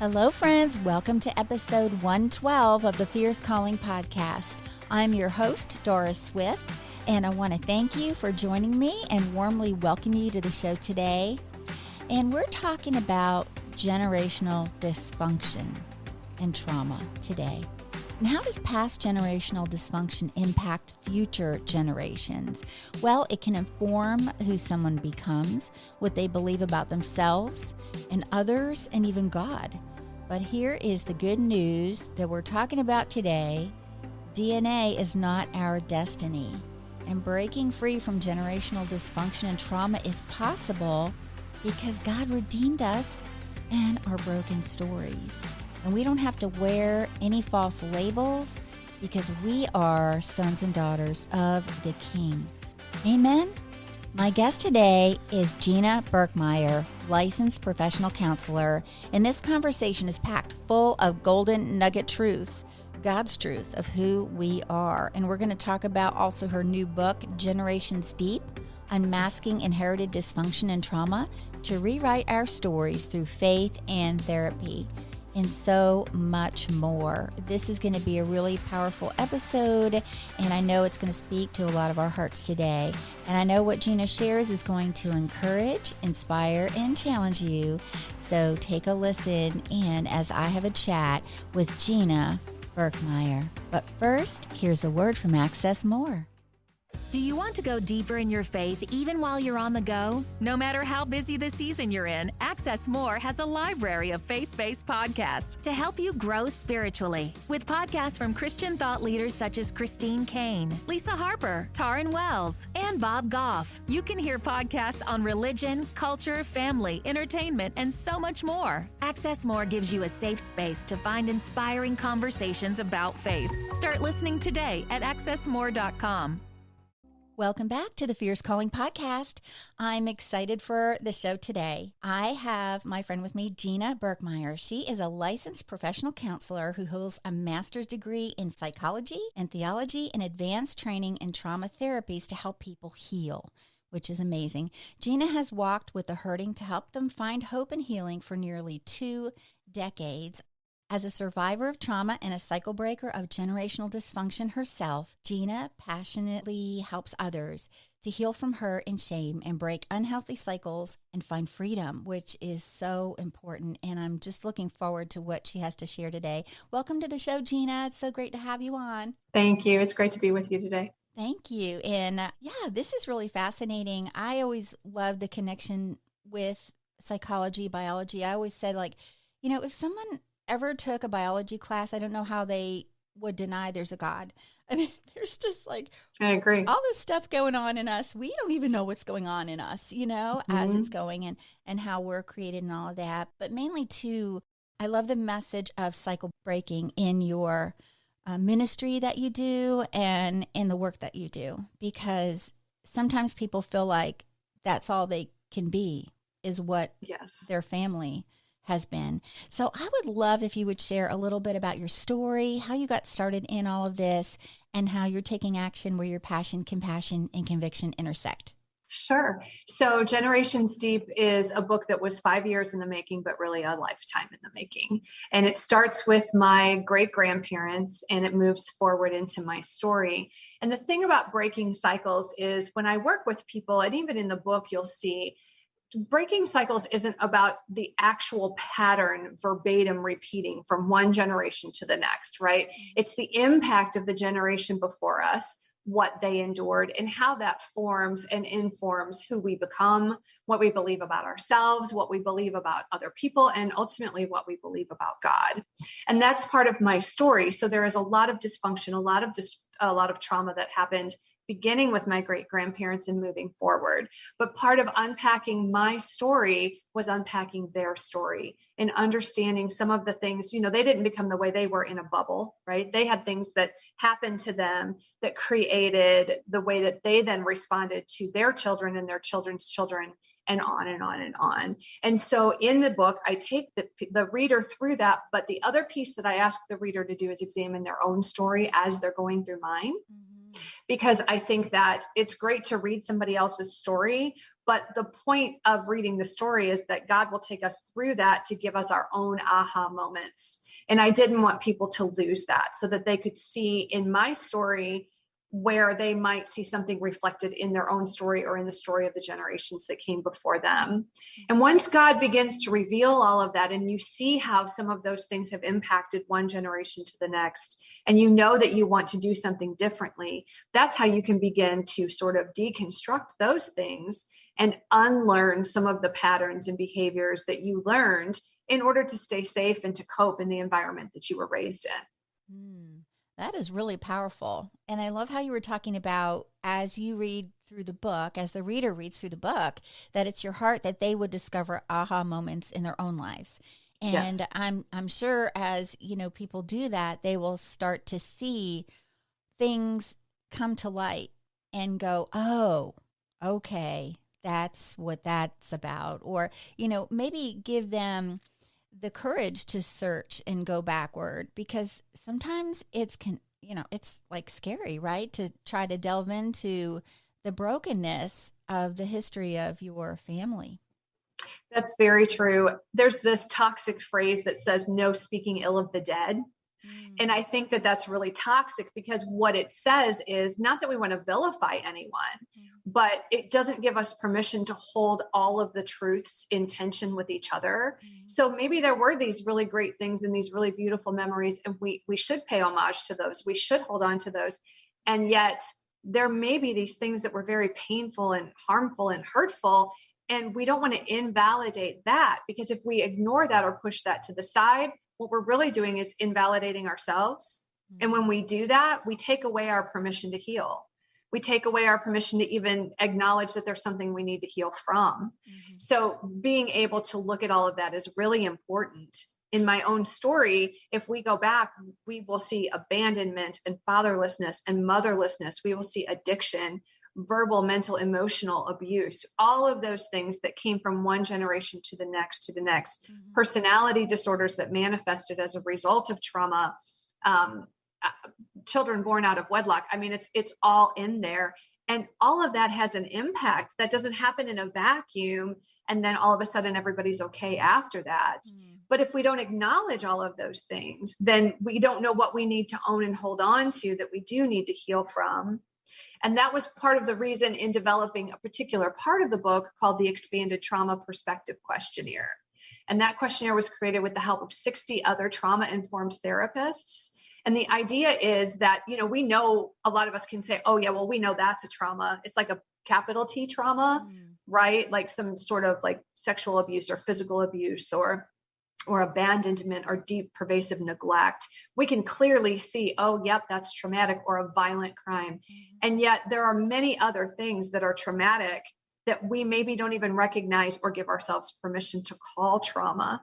Hello, friends. Welcome to episode 112 of the Fierce Calling podcast. I'm your host, Doris Swift, and I want to thank you for joining me and warmly welcome you to the show today. And we're talking about generational dysfunction and trauma today. And how does past generational dysfunction impact future generations? Well, it can inform who someone becomes, what they believe about themselves and others, and even God. But here is the good news that we're talking about today. DNA is not our destiny, and breaking free from generational dysfunction and trauma is possible because God redeemed us and our broken stories. And we don't have to wear any false labels because we are sons and daughters of the King. Amen? My guest today is Gina Birkemeier, licensed professional counselor, and this conversation is packed full of golden nugget truth, God's truth of who we are. And we're going to talk about also her new book, Generations Deep, Unmasking Inherited Dysfunction and Trauma to Rewrite Our Stories Through Faith and Therapy, and so much more. This is going to be a really powerful episode, and I know it's going to speak to a lot of our hearts today. And I know what Gina shares is going to encourage, inspire, and challenge you. So take a listen in as I have a chat with Gina Birkemeier. But first, here's a word from Access More. Do you want to go deeper in your faith even while you're on the go? No matter how busy the season you're in, Access More has a library of faith-based podcasts to help you grow spiritually. With podcasts from Christian thought leaders such as Christine Kane, Lisa Harper, Taryn Wells, and Bob Goff. You can hear podcasts on religion, culture, family, entertainment, and so much more. Access More gives you a safe space to find inspiring conversations about faith. Start listening today at accessmore.com. Welcome back to the Fierce Calling podcast. I'm excited for the show today. I have my friend with me, Gina Birkemeier. She is a licensed professional counselor who holds a master's degree in psychology and theology and advanced training in trauma therapies to help people heal, which is amazing. Gina has walked with the hurting to help them find hope and healing for nearly 2 decades. As a survivor of trauma and a cycle breaker of generational dysfunction herself, Gina passionately helps others to heal from hurt and shame and break unhealthy cycles and find freedom, which is so important. And I'm just looking forward to what she has to share today. Welcome to the show, Gina. It's so great to have you on. Thank you. It's great to be with you today. Thank you. And this is really fascinating. I always love the connection with psychology, biology. I always said, if someone ever took a biology class, I don't know how they would deny there's a God. I mean, there's just I agree. All this stuff going on in us. We don't even know what's going on in us, as it's going and how we're created and all of that. But mainly too, I love the message of cycle breaking in your ministry that you do and in the work that you do, because sometimes people feel like that's all they can be is what their family has been. So I would love if you would share a little bit about your story, how you got started in all of this, and how you're taking action where your passion, compassion, and conviction intersect. Sure. So Generations Deep is a book that was 5 years in the making, but really a lifetime in the making. And it starts with my great-grandparents and it moves forward into my story. And the thing about breaking cycles is when I work with people, and even in the book, you'll see breaking cycles isn't about the actual pattern verbatim repeating from one generation to the next, right? It's the impact of the generation before us, what they endured, and how that forms and informs who we become, what we believe about ourselves, what we believe about other people, and ultimately what we believe about God. And that's part of my story. So there is a lot of dysfunction, a lot of trauma that happened beginning with my great-grandparents and moving forward. But part of unpacking my story was unpacking their story and understanding some of the things, they didn't become the way they were in a bubble, right? They had things that happened to them that created the way that they then responded to their children and their children's children, and on and on and on. And so in the book, I take the reader through that, but the other piece that I ask the reader to do is examine their own story as they're going through mine. because I think that it's great to read somebody else's story, but the point of reading the story is that God will take us through that to give us our own aha moments. And I didn't want people to lose that, so that they could see in my story where they might see something reflected in their own story or in the story of the generations that came before them. And once God begins to reveal all of that, and you see how some of those things have impacted one generation to the next, and you know that you want to do something differently, that's how you can begin to sort of deconstruct those things and unlearn some of the patterns and behaviors that you learned in order to stay safe and to cope in the environment that you were raised in. That is really powerful. And I love how you were talking about, as you read through the book, as the reader reads through the book, that it's your heart that they would discover aha moments in their own lives. And yes. I'm sure as, people do that, they will start to see things come to light and go, oh, okay, that's what that's about. Or, maybe give them the courage to search and go backward, because sometimes it's like scary, right? To try to delve into the brokenness of the history of your family. That's very true. There's this toxic phrase that says no speaking ill of the dead. And I think that that's really toxic, because what it says is not that we want to vilify anyone, but it doesn't give us permission to hold all of the truths in tension with each other. So maybe there were these really great things and these really beautiful memories, and we should pay homage to those. We should hold on to those. And yet there may be these things that were very painful and harmful and hurtful. And we don't want to invalidate that, because if we ignore that or push that to the side, what we're really doing is invalidating ourselves. And when we do that, we take away our permission to heal. We take away our permission to even acknowledge that there's something we need to heal from. So being able to look at all of that is really important. In my own story, if we go back, we will see abandonment and fatherlessness and motherlessness. We will see addiction, verbal, mental, emotional abuse, all of those things that came from one generation to the next, personality disorders that manifested as a result of trauma, children born out of wedlock. I mean, it's all in there. And all of that has an impact. That doesn't happen in a vacuum, and then all of a sudden everybody's okay after that. But if we don't acknowledge all of those things, then we don't know what we need to own and hold on to that we do need to heal from. And that was part of the reason in developing a particular part of the book called the Expanded Trauma Perspective Questionnaire. And that questionnaire was created with the help of 60 other trauma-informed therapists. And the idea is that, we know, a lot of us can say, oh yeah, well, we know that's a trauma. It's like a capital T trauma, right? Like some sort of like sexual abuse or physical abuse or abandonment or deep pervasive neglect. We can clearly see, oh, yep, that's traumatic, or a violent crime. And yet there are many other things that are traumatic that we maybe don't even recognize or give ourselves permission to call trauma.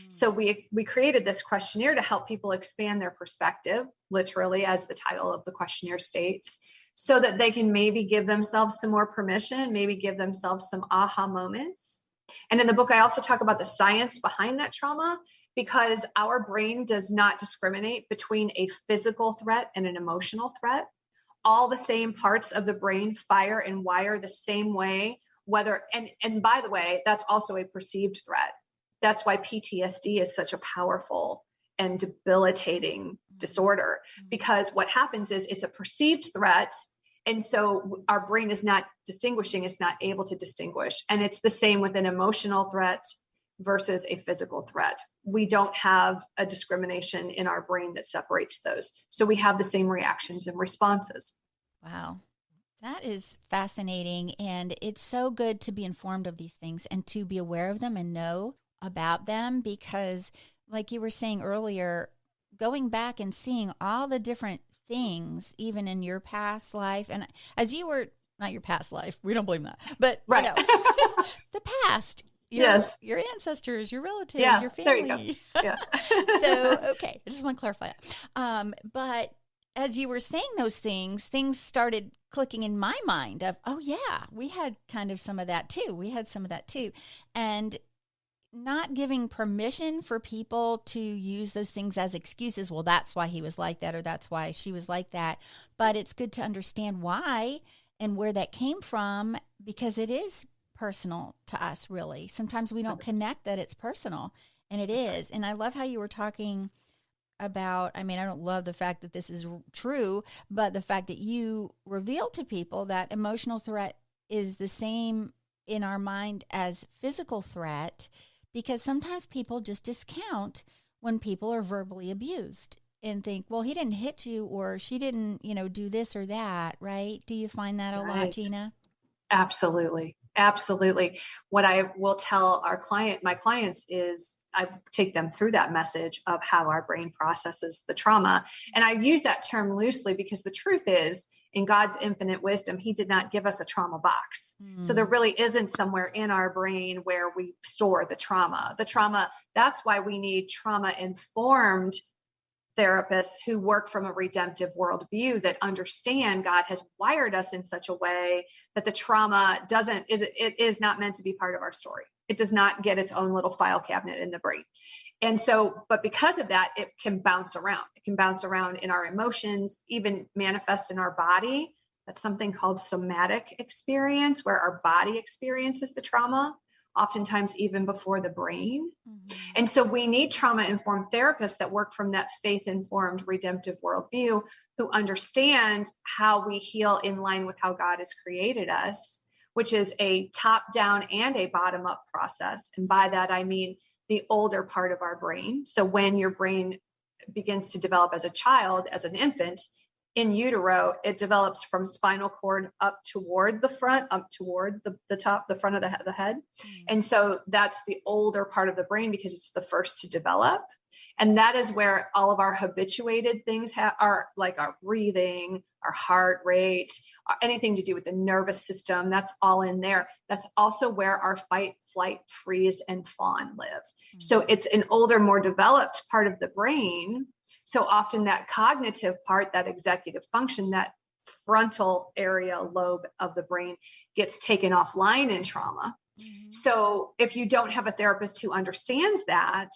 So we created this questionnaire to help people expand their perspective, literally, as the title of the questionnaire states, so that they can maybe give themselves some more permission, maybe give themselves some aha moments. And in the book, I also talk about the science behind that trauma, because our brain does not discriminate between a physical threat and an emotional threat. All the same parts of the brain fire and wire the same way, and by the way, that's also a perceived threat. That's why PTSD is such a powerful and debilitating disorder, because what happens is it's a perceived threat. And so our brain is not distinguishing, it's not able to distinguish. And it's the same with an emotional threat versus a physical threat. We don't have a discrimination in our brain that separates those. So we have the same reactions and responses. Wow. That is fascinating. And it's so good to be informed of these things and to be aware of them and know about them, because like you were saying earlier, going back and seeing all the different things, even in your past life, and as you were, not your past life, we don't blame that, but right. The past, yes, your ancestors, your relatives, your family. There you go. Yeah. So, okay, I just want to clarify that. But as you were saying those things started clicking in my mind of, oh yeah, we had kind of some of that too. We had some of that too. And not giving permission for people to use those things as excuses. Well, that's why he was like that, or that's why she was like that. But it's good to understand why and where that came from, because it is personal to us, really. Sometimes we don't connect that it's personal, and it is. And I love how you were talking about, I mean, I don't love the fact that this is true, but the fact that you reveal to people that emotional threat is the same in our mind as physical threat, because sometimes people just discount when people are verbally abused and think, well, he didn't hit you, or she didn't, do this or that, right? Do you find that a lot, Gina? Absolutely. Absolutely. What I will tell my clients is I take them through that message of how our brain processes the trauma. And I use that term loosely because the truth is, in God's infinite wisdom, he did not give us a trauma box. So there really isn't somewhere in our brain where we store the trauma. That's why we need trauma-informed therapists who work from a redemptive worldview that understand God has wired us in such a way that the trauma is not meant to be part of our story. It does not get its own little file cabinet in the brain. And so, but because of that, it can bounce around. It can bounce around in our emotions, even manifest in our body. That's something called somatic experience, where our body experiences the trauma, oftentimes even before the brain. Mm-hmm. And so we need trauma-informed therapists that work from that faith-informed redemptive worldview, who understand how we heal in line with how God has created us, which is a top-down and a bottom-up process. And by that, I mean the older part of our brain. So when your brain begins to develop as a child, as an infant, in utero, it develops from spinal cord up toward the front, up toward the top, the front of the head. Mm. And so that's the older part of the brain because it's the first to develop. And that is where all of our habituated things are, like our breathing, our heart rate, anything to do with the nervous system. That's all in there. That's also where our fight, flight, freeze, and fawn live. Mm-hmm. So it's an older, more developed part of the brain. So often that cognitive part, that executive function, that frontal area lobe of the brain gets taken offline in trauma. Mm-hmm. So if you don't have a therapist who understands that,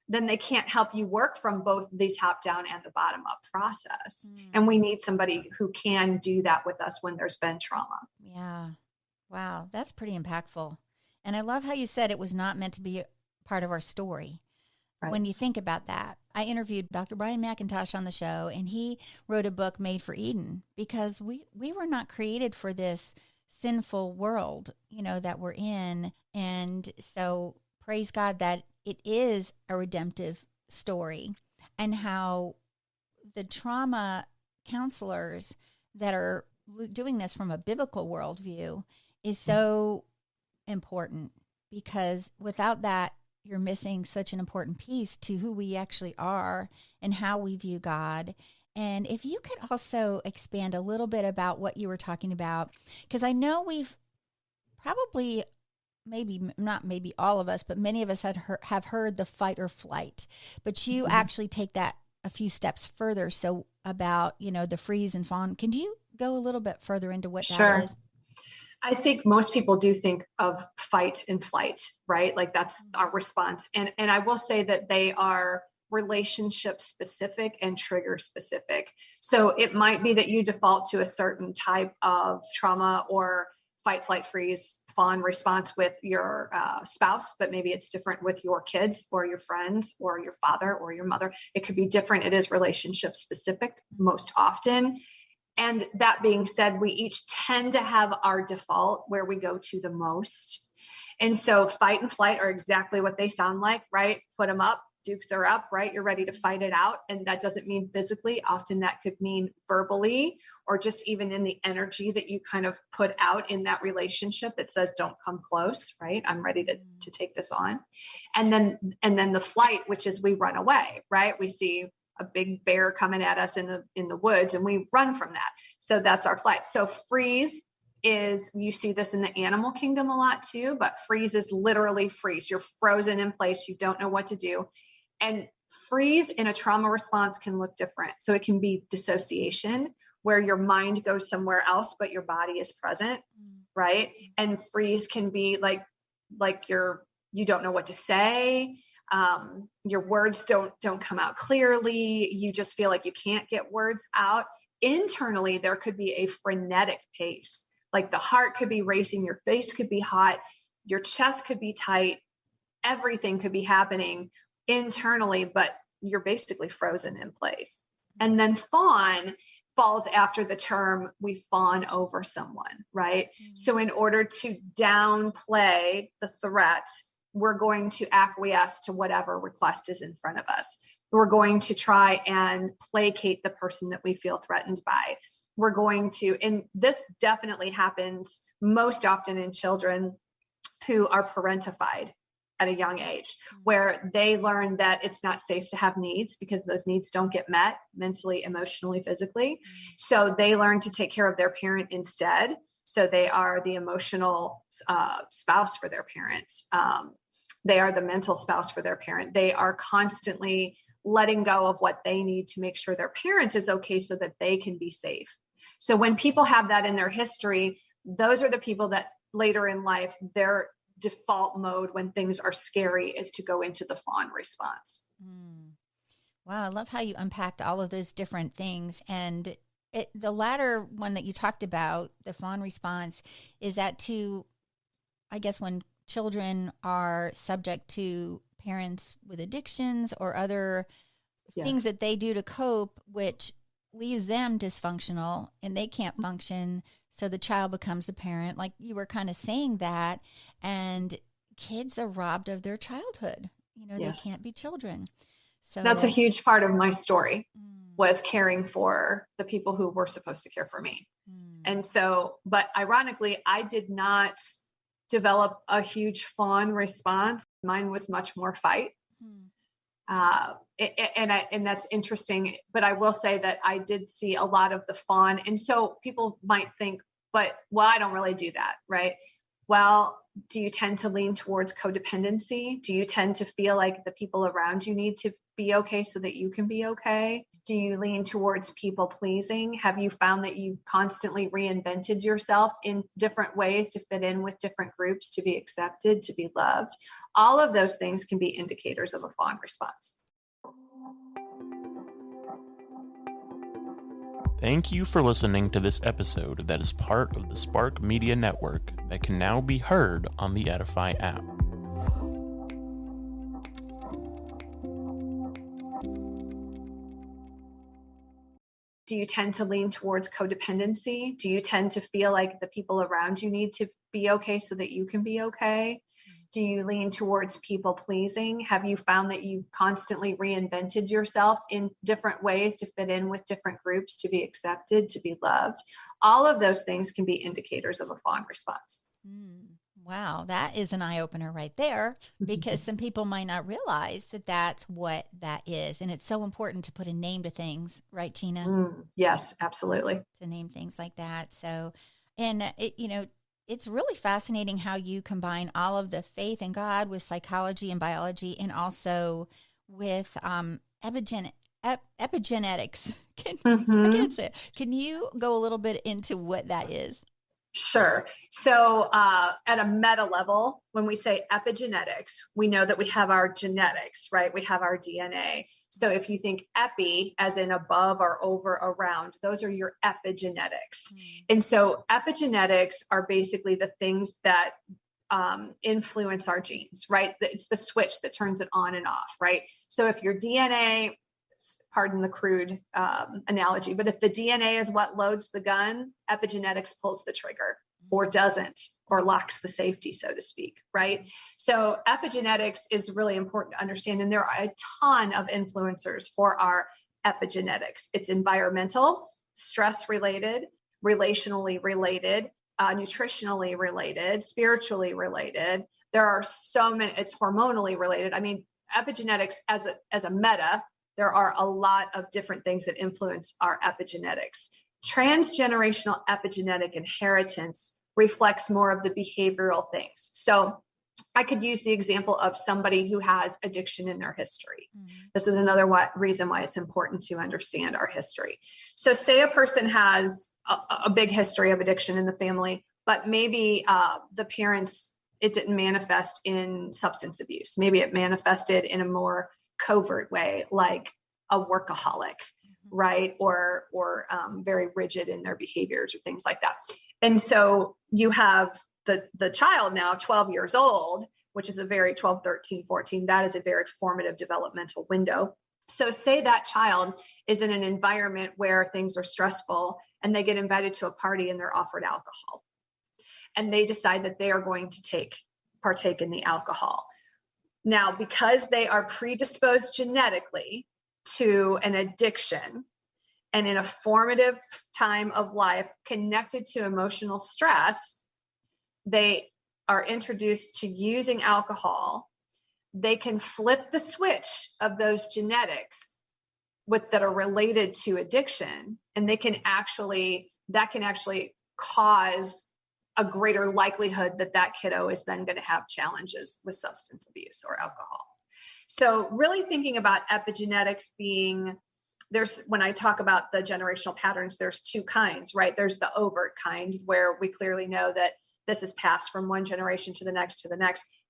then they can't help you work from both the top down and the bottom up process. Mm. And we need somebody who can do that with us when there's been trauma. Yeah. Wow. That's pretty impactful. And I love how you said it was not meant to be part of our story. Right. When you think about that, I interviewed Dr. Brian McIntosh on the show, and he wrote a book, Made for Eden, because we were not created for this sinful world, that we're in. And so praise God that it is a redemptive story, and how the trauma counselors that are doing this from a biblical worldview is so important, because without that, you're missing such an important piece to who we actually are and how we view God. And if you could also expand a little bit about what you were talking about, because I know we've probably, maybe all of us, but many of us have heard the fight or flight, but you mm-hmm. actually take that a few steps further. So about, the freeze and fawn, can you go a little bit further into what Sure. that is? I think most people do think of fight and flight, right? Like that's our response. And I will say that they are relationship specific and trigger specific. So it might be that you default to a certain type of trauma or fight, flight, freeze, fawn response with your spouse, but maybe it's different with your kids or your friends or your father or your mother. It could be different. It is relationship specific most often. And that being said, we each tend to have our default where we go to the most. And so fight and flight are exactly what they sound like, right? Put them up, dukes are up, right? You're ready to fight it out. And that doesn't mean physically. Often that could mean verbally, or just even in the energy that you kind of put out in that relationship that says, don't come close, right? I'm ready to take this on. And then the flight, which is we run away, right? We see a big bear coming at us in the woods, and we run from that. So that's our flight. So freeze is, you see this in the animal kingdom a lot too, but freeze is literally freeze. You're frozen in place. You don't know what to do. And freeze in a trauma response can look different. So it can be dissociation, where your mind goes somewhere else, but your body is present, right? And freeze can be like you don't know what to say. Your words don't come out clearly. You just feel like you can't get words out. Internally, there could be a frenetic pace. Like the heart could be racing, your face could be hot, your chest could be tight. Everything could be happening internally, but you're basically frozen in place. And then fawn falls after the term, we fawn over someone, right? So in order to downplay the threat, we're going to acquiesce to whatever request is in front of us. We're going to try and placate the person that we feel threatened by. We're going to, and this definitely happens most often in children who are parentified at a young age, where they learn that it's not safe to have needs because those needs don't get met mentally, emotionally, physically. So they learn to take care of their parent instead. So they are the emotional spouse for their parents. They are the mental spouse for their parent. They are constantly letting go of what they need to make sure their parent is okay so that they can be safe. So when people have that in their history, those are the people that later in life, their default mode when things are scary is to go into the fawn response. Wow, I love how you unpacked all of those different things. And the latter one that you talked about, the fawn response, is that I guess when children are subject to parents with addictions or other things that they do to cope, which leaves them dysfunctional and they can't function. So the child becomes the parent, like you were kind of saying that, and kids are robbed of their childhood. They can't be children. So that's a huge part of my story, was caring for the people who were supposed to care for me. And so, but ironically, I did not develop a huge fawn response. Mine was much more fight. And that's interesting, but I will say that I did see a lot of the fawn. And so people might think, well, I don't really do that, right? Well, do you tend to lean towards codependency? Do you tend to feel like the people around you need to be okay so that you can be okay? Do you lean towards people pleasing? Have you found that you've constantly reinvented yourself in different ways to fit in with different groups, to be accepted, to be loved? All of those things can be indicators of a fawn response. Thank you for listening to this episode that is part of the Spark Media Network that can now be heard on the Edify app. Do you tend to lean towards codependency? Do you tend to feel like the people around you need to be okay so that you can be okay? Do you lean towards people pleasing? Have you found that you've constantly reinvented yourself in different ways to fit in with different groups, to be accepted, to be loved? All of those things can be indicators of a fawn response. Wow, that is an eye-opener right there, because some people might not realize that that's what that is. And it's so important to put a name to things, right, Gina? Yes, absolutely. To name things like that. So, and it's really fascinating how you combine all of the faith in God with psychology and biology, and also with epigenetics. I can't say it. Can you go a little bit into what that is? Sure. So at a meta level, when we say epigenetics, we know that we have our genetics, right? We have our DNA. So if you think epi, as in above or over, around, those are your epigenetics. And so epigenetics are basically the things that influence our genes, right? It's the switch that turns it on and off, right? So if your DNA, pardon the crude analogy, but if the DNA is what loads the gun, epigenetics pulls the trigger, or doesn't, or locks the safety, so to speak, right? So epigenetics is really important to understand, and there are a ton of influencers for our epigenetics. It's environmental, stress-related, relationally related, nutritionally related, spiritually related. There are so many. It's hormonally related. I mean, epigenetics as a meta, there are a lot of different things that influence our epigenetics. Transgenerational epigenetic inheritance reflects more of the behavioral things. So I could use the example of somebody who has addiction in their history. This is another reason why it's important to understand our history. So say a person has a big history of addiction in the family, but maybe the parents it didn't manifest in substance abuse. Maybe it manifested in a more covert way, like a workaholic, right? Or very rigid in their behaviors or things like that. And so you have the child now 12 years old, which is a very 12, 13, 14, that is a very formative developmental window. So say that child is in an environment where things are stressful and they get invited to a party and they're offered alcohol. And they decide that they are going to partake in the alcohol. Now, because they are predisposed genetically to an addiction and in a formative time of life connected to emotional stress, they are introduced to using alcohol. They can flip the switch of those genetics that are related to addiction, and that can actually cause a greater likelihood that kiddo is then going to have challenges with substance abuse or alcohol. So really thinking about epigenetics when I talk about the generational patterns, there's two kinds, right? There's the overt kind where we clearly know that this is passed from one generation to the next.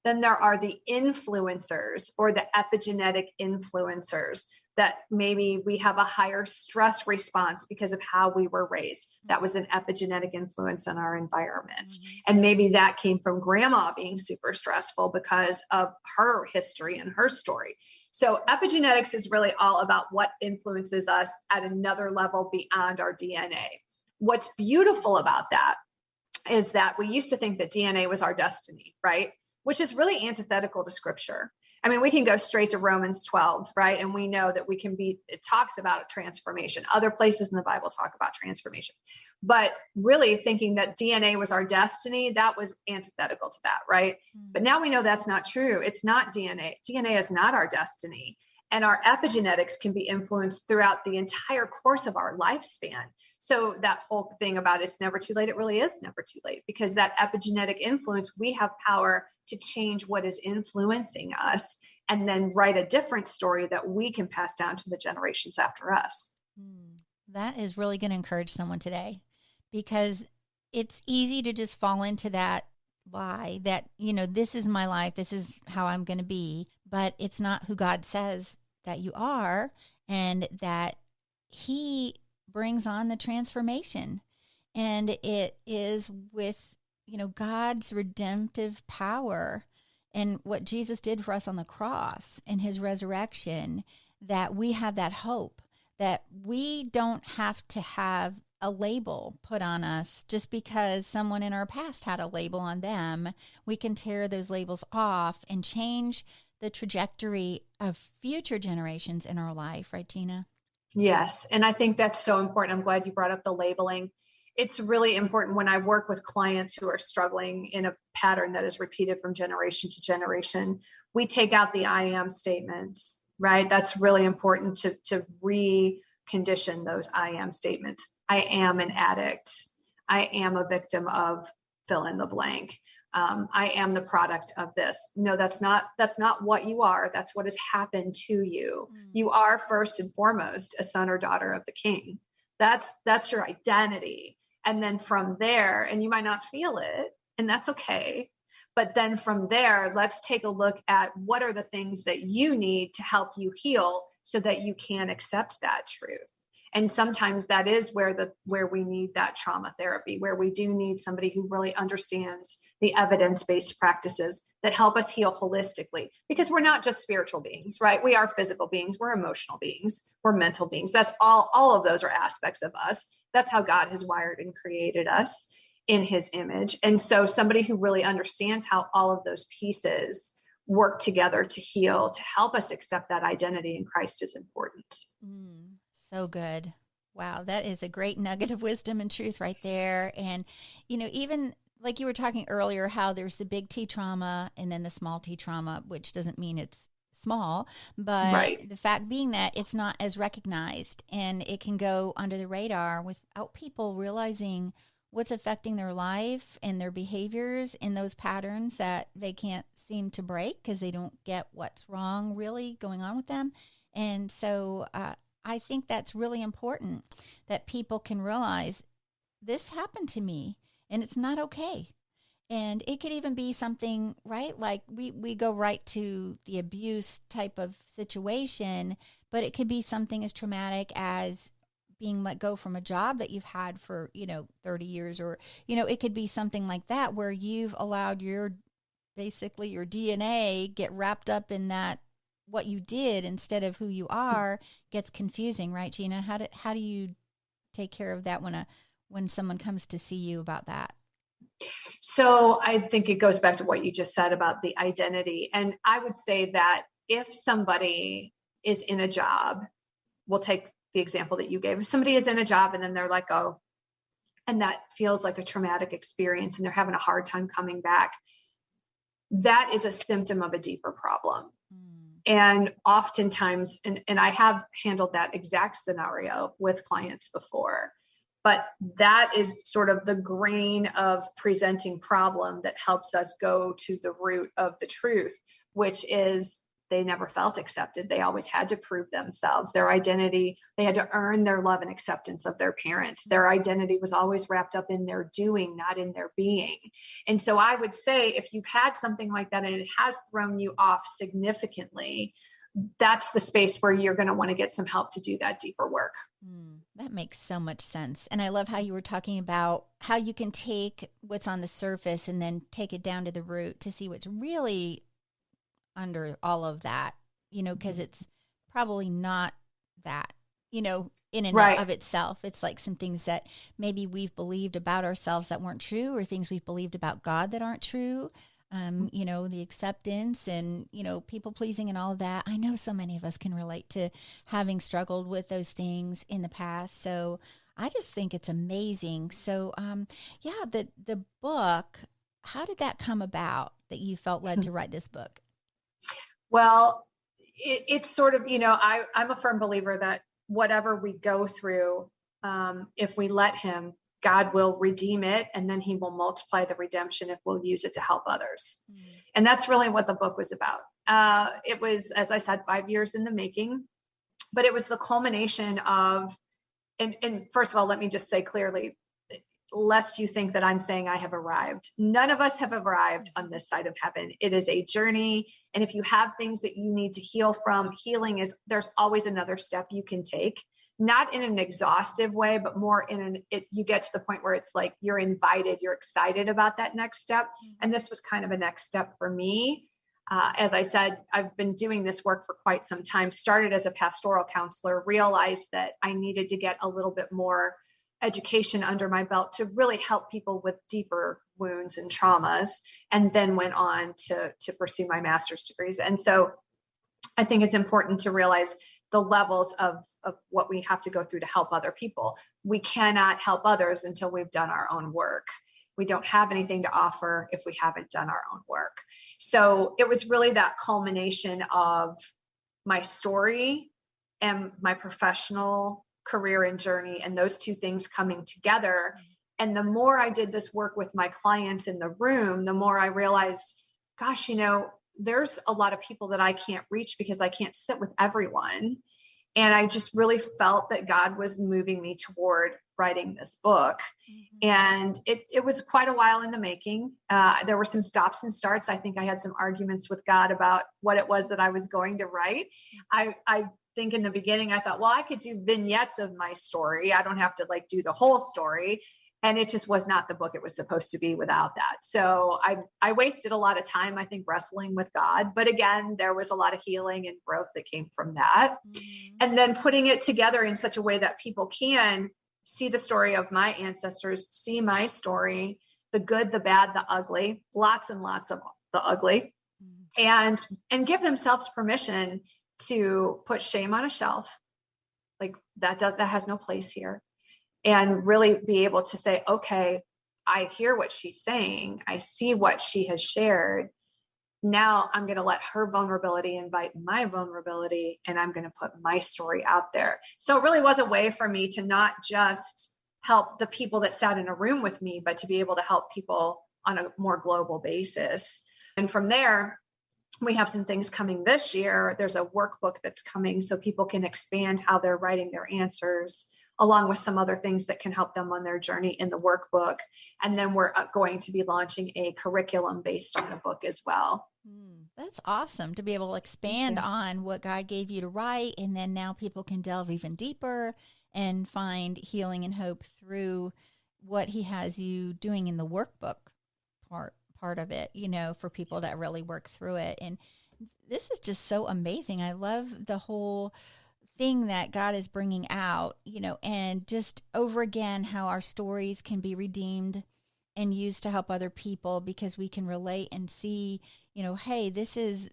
Then there are the influencers or the epigenetic influencers that maybe we have a higher stress response because of how we were raised. That was an epigenetic influence in our environment. And maybe that came from grandma being super stressful because of her history and her story. So epigenetics is really all about what influences us at another level beyond our DNA. What's beautiful about that is that we used to think that DNA was our destiny, right? Which is really antithetical to scripture. I mean, we can go straight to Romans 12, right? And we know that it talks about a transformation. Other places in the Bible talk about transformation. But really thinking that DNA was our destiny, that was antithetical to that, right? But now we know that's not true. It's not DNA. DNA is not our destiny. And our epigenetics can be influenced throughout the entire course of our lifespan. So that whole thing about it's never too late, it really is never too late, because that epigenetic influence, we have power to change what is influencing us and then write a different story that we can pass down to the generations after us. That is really going to encourage someone today, because it's easy to just fall into that lie that, this is my life, this is how I'm going to be, but it's not who God says that you are, and that He brings on the transformation. And it is with, God's redemptive power and what Jesus did for us on the cross and His resurrection, that we have that hope, that we don't have to have a label put on us just because someone in our past had a label on them. We can tear those labels off and change the trajectory of future generations in our life, right, Gina? Yes. And I think that's so important. I'm glad you brought up the labeling. It's really important when I work with clients who are struggling in a pattern that is repeated from generation to generation. We take out the I am statements, right? That's really important to recondition those I am statements. I am an addict. I am a victim of fill in the blank. I am the product of this. No, that's not what you are. That's what has happened to you. You are first and foremost a son or daughter of the King. That's your identity. And then from there, and you might not feel it, and that's okay. But then from there, let's take a look at what are the things that you need to help you heal so that you can accept that truth. And sometimes that is where we need that trauma therapy, where we do need somebody who really understands the evidence-based practices that help us heal holistically, because we're not just spiritual beings, right? We are physical beings. We're emotional beings. We're mental beings. That's all of those are aspects of us. That's how God has wired and created us in His image. And so somebody who really understands how all of those pieces work together to heal, to help us accept that identity in Christ is important. So good. Wow. That is a great nugget of wisdom and truth right there. And, even like you were talking earlier, how there's the big T trauma and then the small T trauma, which doesn't mean it's small, but right. The fact being that it's not as recognized and it can go under the radar without people realizing what's affecting their life and their behaviors in those patterns that they can't seem to break because they don't get what's wrong really going on with them. And so, I think that's really important that people can realize this happened to me and it's not okay. And it could even be something, right? Like we go right to the abuse type of situation, but it could be something as traumatic as being let go from a job that you've had for, 30 years, or, it could be something like that where you've allowed basically your DNA get wrapped up in that, what you did instead of who you are. Gets confusing, right, Gina? How do you take care of that when someone comes to see you about that? So I think it goes back to what you just said about the identity. And I would say that if somebody is in a job, we'll take the example that you gave. If somebody is in a job and then they're let go, and that feels like a traumatic experience and they're having a hard time coming back, that is a symptom of a deeper problem. And oftentimes, and I have handled that exact scenario with clients before, but that is sort of the grain of presenting problem that helps us go to the root of the truth, which is they never felt accepted. They always had to prove themselves. Their identity, they had to earn their love and acceptance of their parents. Their identity was always wrapped up in their doing, not in their being. And so I would say if you've had something like that and it has thrown you off significantly, that's the space where you're going to want to get some help to do that deeper work. That makes so much sense. And I love how you were talking about how you can take what's on the surface and then take it down to the root to see what's really under all of that, because it's probably not that, in and Right. of itself. It's like some things that maybe we've believed about ourselves that weren't true, or things we've believed about God that aren't true. The acceptance and, people pleasing and all of that. I know so many of us can relate to having struggled with those things in the past. So I just think it's amazing. So, the book, how did that come about that you felt led to write this book? Well, it's sort of, I'm a firm believer that whatever we go through, if we let him, God will redeem it, and then he will multiply the redemption if we'll use it to help others. And that's really what the book was about. It was, as I said, 5 years in the making, but it was the culmination of, and first of all, let me just say clearly, lest you think that I'm saying I have arrived. None of us have arrived on this side of heaven. It is a journey. And if you have things that you need to heal from, healing is, there's always another step you can take. Not in an exhaustive way, but more you get to the point where it's like you're invited, you're excited about that next step. And this was kind of a next step for me. As I said, I've been doing this work for quite some time, started as a pastoral counselor, realized that I needed to get a little bit more education under my belt to really help people with deeper wounds and traumas, and then went on to pursue my master's degrees. And so I think it's important to realize the levels of what we have to go through to help other people. We cannot help others until we've done our own work. We don't have anything to offer if we haven't done our own work. So it was really that culmination of my story and my professional career and journey, and those two things coming together. And the more I did this work with my clients in the room, the more I realized, gosh, there's a lot of people that I can't reach because I can't sit with everyone. And I just really felt that God was moving me toward writing this book. And it was quite a while in the making. There were some stops and starts. I think I had some arguments with God about what it was that I was going to write. I think in the beginning, I thought, well, I could do vignettes of my story. I don't have to do the whole story. And it just was not the book it was supposed to be without that. So I wasted a lot of time, I think, wrestling with God. But again, there was a lot of healing and growth that came from that. And then putting it together in such a way that people can see the story of my ancestors, see my story, the good, the bad, the ugly, lots and lots of the ugly, and give themselves permission to put shame on a shelf. That has no place here. And really be able to say, okay, I hear what she's saying. I see what she has shared. Now I'm going to let her vulnerability invite my vulnerability, and I'm going to put my story out there. So it really was a way for me to not just help the people that sat in a room with me, but to be able to help people on a more global basis. And from there, we have some things coming this year. There's a workbook that's coming so people can expand how they're writing their answers along with some other things that can help them on their journey in the workbook. And then we're going to be launching a curriculum based on the book as well. That's awesome to be able to expand on what God gave you to write. And then now people can delve even deeper and find healing and hope through what he has you doing in the workbook part of it, for people to really work through it. And this is just so amazing. I love the whole thing that God is bringing out, and just over again, how our stories can be redeemed and used to help other people because we can relate and see, hey, this is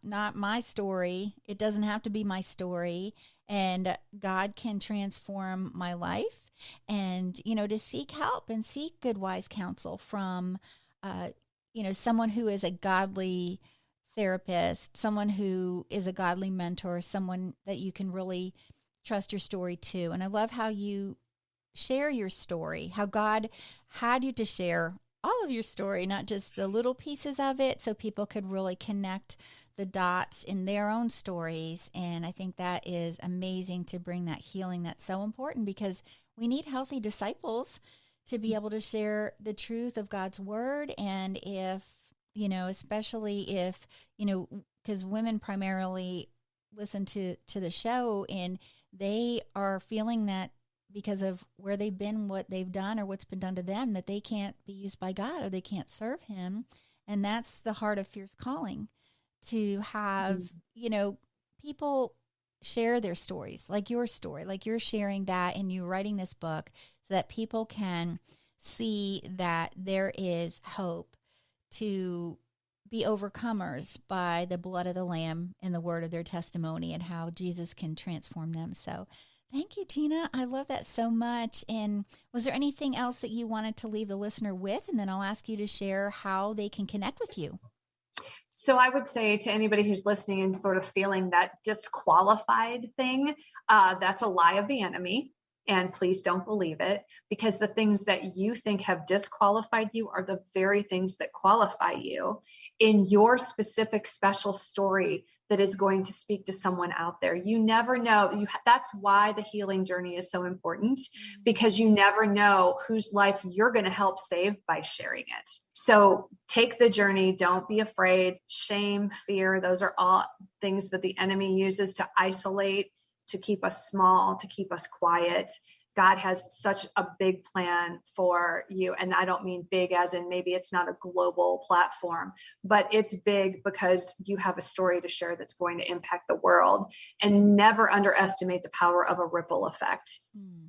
not my story. It doesn't have to be my story. And God can transform my life. And, to seek help and seek good, wise counsel from, someone who is a godly therapist, someone who is a godly mentor, someone that you can really trust your story to. And I love how you share your story, how God had you to share all of your story, not just the little pieces of it, so people could really connect the dots in their own stories. And I think that is amazing to bring that healing that's so important, because we need healthy disciples to be able to share the truth of God's word. And if, especially if, because women primarily listen to the show, and they are feeling that because of where they've been, what they've done, or what's been done to them, that they can't be used by God or they can't serve him. And that's the heart of Fierce Calling, to have, people share their stories, like your story, like you're sharing that and you writing this book, so that people can see that there is hope to be overcomers by the blood of the Lamb and the word of their testimony, and how Jesus can transform them. So thank you, Gina. I love that so much. And was there anything else that you wanted to leave the listener with? And then I'll ask you to share how they can connect with you. So I would say to anybody who's listening and sort of feeling that disqualified thing, that's a lie of the enemy. And please don't believe it, because the things that you think have disqualified you are the very things that qualify you in your specific special story that is going to speak to someone out there. You never know. That's why the healing journey is so important, because you never know whose life you're going to help save by sharing it. So take the journey. Don't be afraid. Shame, fear, those are all things that the enemy uses to isolate, to keep us small, to keep us quiet. God has such a big plan for you. And I don't mean big as in maybe it's not a global platform, but it's big because you have a story to share that's going to impact the world. And never underestimate the power of a ripple effect.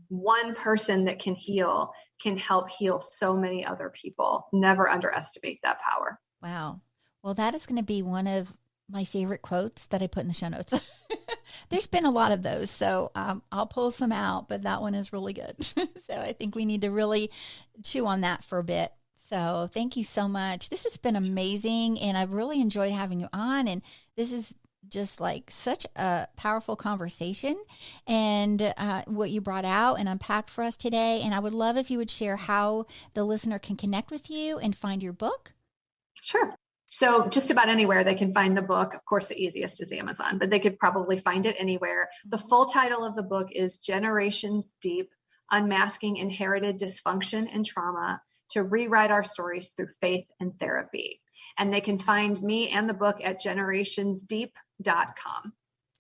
One person that can heal can help heal so many other people. Never underestimate that power. Wow. Well, that is going to be one of my favorite quotes that I put in the show notes. There's been a lot of those, so I'll pull some out, but that one is really good. So I think we need to really chew on that for a bit. So thank you so much. This has been amazing, and I've really enjoyed having you on, and this is just like such a powerful conversation, and what you brought out and unpacked for us today. And I would love if you would share how the listener can connect with you and find your book. Sure. So just about anywhere they can find the book. Of course, the easiest is Amazon, but they could probably find it anywhere. The full title of the book is Generations Deep: Unmasking Inherited Dysfunction and Trauma to Rewrite Our Stories Through Faith and Therapy. And they can find me and the book at generationsdeep.com.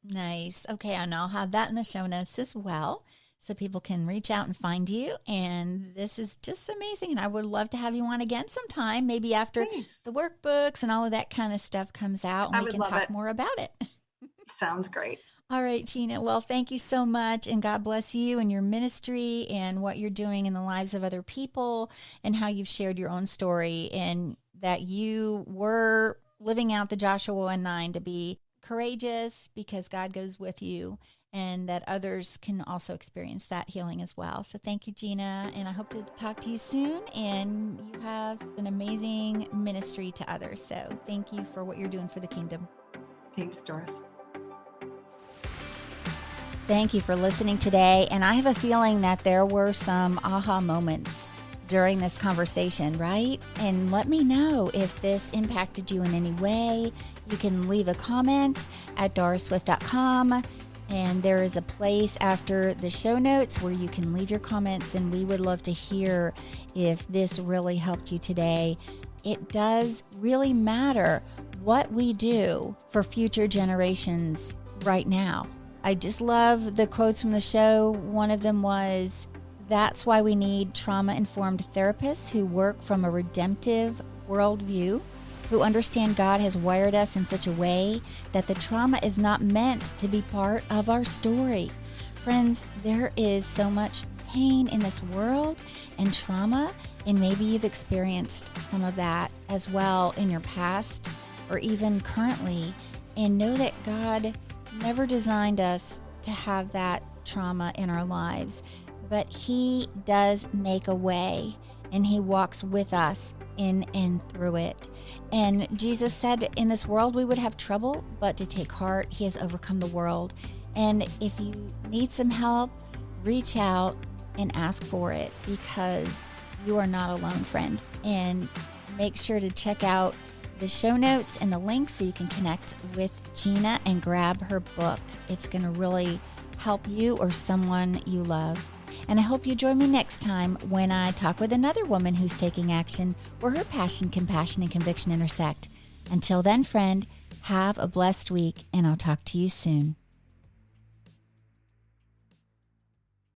Nice. Okay. And I'll have that in the show notes as well, so people can reach out and find you. And this is just amazing. And I would love to have you on again sometime, maybe after the workbooks and all of that kind of stuff comes out, and we can talk more about it. Sounds great. All right, Gina. Well, thank you so much. And God bless you and your ministry and what you're doing in the lives of other people, and how you've shared your own story, and that you were living out the Joshua 1:9 to be courageous because God goes with you, and that others can also experience that healing as well. So thank you, Gina, and I hope to talk to you soon, and you have an amazing ministry to others. So thank you for what you're doing for the kingdom. Thanks, Doris. Thank you for listening today, and I have a feeling that there were some aha moments during this conversation, right? And let me know if this impacted you in any way. You can leave a comment at dorisswift.com. And there is a place after the show notes where you can leave your comments, and we would love to hear if this really helped you today. It does really matter what we do for future generations right now. I just love the quotes from the show. One of them was, "That's why we need trauma-informed therapists who work from a redemptive worldview, who understand God has wired us in such a way that the trauma is not meant to be part of our story." Friends, there is so much pain in this world and trauma, and maybe you've experienced some of that as well in your past or even currently. And know that God never designed us to have that trauma in our lives, but He does make a way, and He walks with us in and through it. And Jesus said in this world we would have trouble, but to take heart, He has overcome the world. And if you need some help, reach out and ask for it, because you are not alone, friend. And make sure to check out the show notes and the links so you can connect with Gina and grab her book. It's going to really help you or someone you love. And I hope you join me next time when I talk with another woman who's taking action where her passion, compassion, and conviction intersect. Until then, friend, have a blessed week, and I'll talk to you soon.